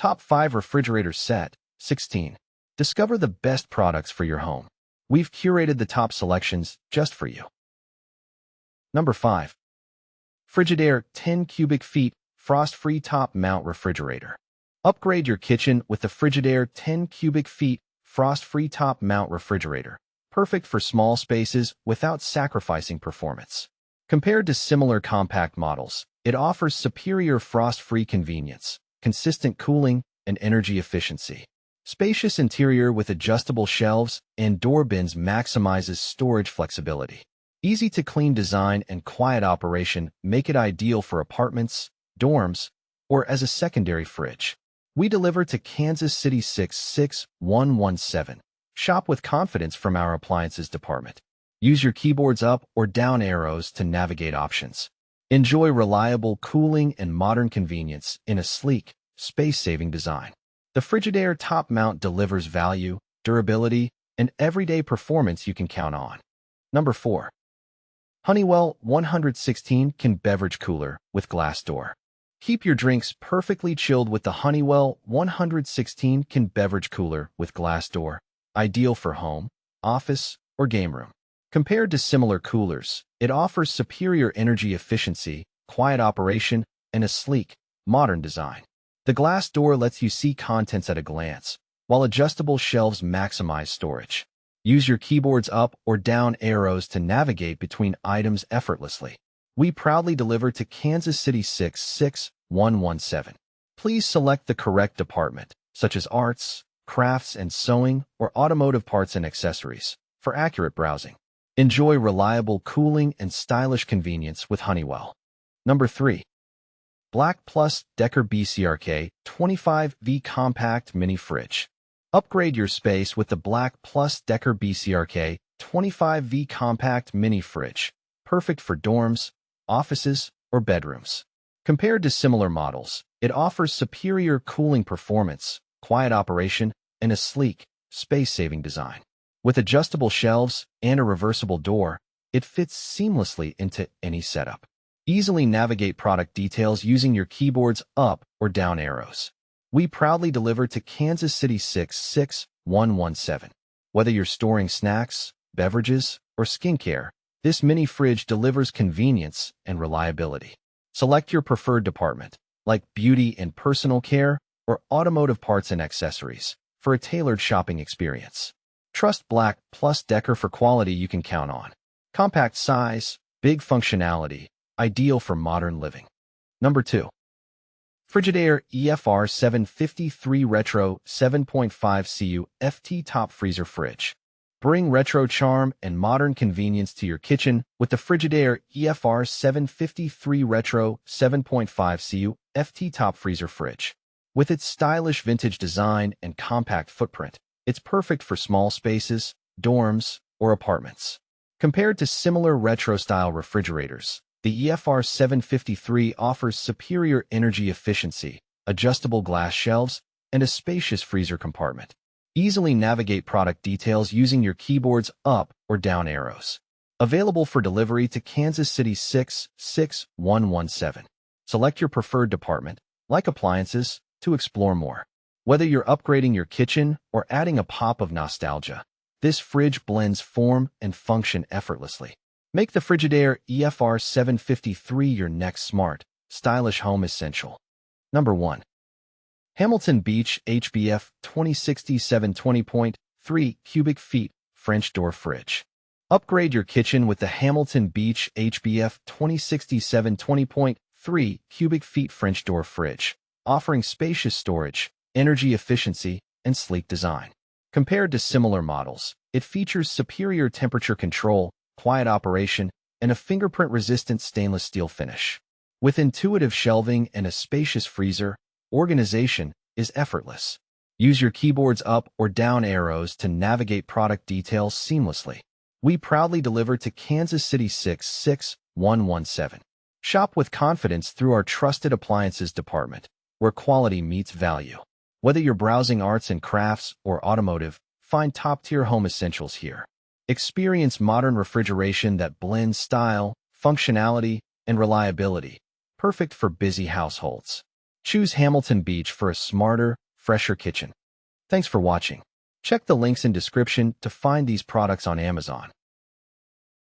Top 5 Refrigerator Set 16. Discover the best products for your home. We've curated the top selections just for you. Number 5. Frigidaire 10 cubic feet frost-free top mount refrigerator. Upgrade your kitchen with the Frigidaire 10 cubic feet frost-free top mount refrigerator. Perfect for small spaces without sacrificing performance. Compared to similar compact models, it offers superior frost-free convenience, consistent cooling, and energy efficiency. Spacious interior with adjustable shelves and door bins maximizes storage flexibility. Easy-to-clean design and quiet operation make it ideal for apartments, dorms, or as a secondary fridge. We deliver to Kansas City 66117. Shop with confidence from our appliances department. Use your keyboards up or down arrows to navigate options. Enjoy reliable cooling and modern convenience in a sleek, space-saving design. The Frigidaire top mount delivers value, durability, and everyday performance you can count on. Number 4. Honeywell 116-Cuft Beverage Cooler with Glass Door. Keep your drinks perfectly chilled with the Honeywell 116-Cuft Beverage Cooler with Glass Door, ideal for home, office, or game room. Compared to similar coolers, it offers superior energy efficiency, quiet operation, and a sleek, modern design. The glass door lets you see contents at a glance, while adjustable shelves maximize storage. Use your keyboards up or down arrows to navigate between items effortlessly. We proudly deliver to Kansas City 66117. Please select the correct department, such as arts, crafts and sewing, or automotive parts and accessories, for accurate browsing. Enjoy reliable cooling and stylish convenience with Honeywell. Number 3. BLACK+DECKER BCRK 25V Compact Mini Fridge. Upgrade your space with the BLACK+DECKER BCRK 25V Compact Mini Fridge, perfect for dorms, offices, or bedrooms. Compared to similar models, it offers superior cooling performance, quiet operation, and a sleek, space-saving design. With adjustable shelves and a reversible door, it fits seamlessly into any setup. Easily navigate product details using your keyboards up or down arrows. We proudly deliver to Kansas City 66117. Whether you're storing snacks, beverages, or skincare, this mini fridge delivers convenience and reliability. Select your preferred department, like beauty and personal care or automotive parts and accessories, for a tailored shopping experience. Trust BLACK+DECKER for quality you can count on. Compact size, big functionality, ideal for modern living. Number 2. Frigidaire EFR 753 Retro 7.5 CU FT Top Freezer Fridge. Bring retro charm and modern convenience to your kitchen with the Frigidaire EFR 753 Retro 7.5 CU FT Top Freezer Fridge. With its stylish vintage design and compact footprint, it's perfect for small spaces, dorms, or apartments. Compared to similar retro-style refrigerators, the EFR 753 offers superior energy efficiency, adjustable glass shelves, and a spacious freezer compartment. Easily navigate product details using your keyboards up or down arrows. Available for delivery to Kansas City 66117. Select your preferred department, like appliances, to explore more. Whether you're upgrading your kitchen or adding a pop of nostalgia, this fridge blends form and function effortlessly. Make the Frigidaire EFR 753 your next smart, stylish home essential. Number 1. Hamilton Beach HBF 2067 20.3 cubic feet French door fridge. Upgrade your kitchen with the Hamilton Beach HBF 2067 20.3 cubic feet French door fridge, offering spacious storage, energy efficiency, and sleek design. Compared to similar models, it features superior temperature control, quiet operation, and a fingerprint-resistant stainless steel finish. With intuitive shelving and a spacious freezer, organization is effortless. Use your keyboards up or down arrows to navigate product details seamlessly. We proudly deliver to Kansas City 66117. Shop with confidence through our trusted appliances department, where quality meets value. Whether you're browsing arts and crafts or automotive, find top-tier home essentials here. Experience modern refrigeration that blends style, functionality, and reliability, perfect for busy households. Choose Hamilton Beach for a smarter, fresher kitchen. Thanks for watching. Check the links in description to find these products on Amazon.